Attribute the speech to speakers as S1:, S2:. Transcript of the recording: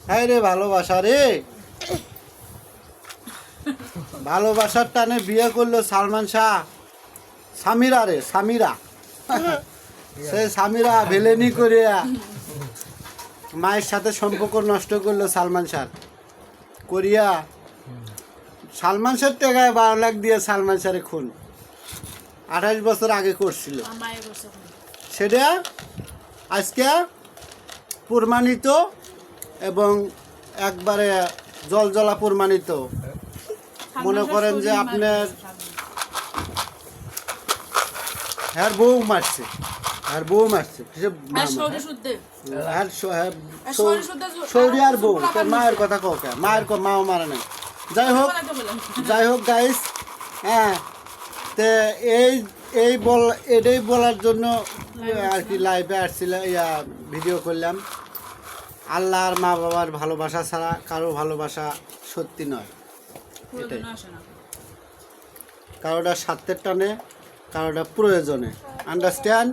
S1: হ্যাঁ রে ভালোবাসা রে, ভালোবাসার টানে বিয়ে করলো সালমান শাহ সামিরা রে, সামিরা। সে সামিরা ভেলেনি করিয়া মায়ের সাথে সম্পর্ক নষ্ট করলো সালমান শাহ করিয়া। সালমান শাহ টাকায় 12 লাখ দিয়ে সালমান শাহের খুন 28 বছর আগে করছিল। সেটা আজকে প্রমাণিত এবং একবারে জলজলা প্রমাণিত। মনে করেন যে আপনার হ্যার বউ মারছে, হ্যার বউ মারছে, সৌরি আর বউ। মায়ের কথা কাউকে মায়ের মাও মারে নাই। যাই হোক গাইস, হ্যাঁ, তে এটাই বলার জন্য আর কি লাইভে আসছিল, ভিডিও করলাম। আল্লাহ আর মা বাবার ভালোবাসা ছাড়া কারো ভালোবাসা সত্যি নয়। এটাই, কারোটা স্বার্থের টানে, কারোটা প্রয়োজনে। আন্ডারস্ট্যান্ড?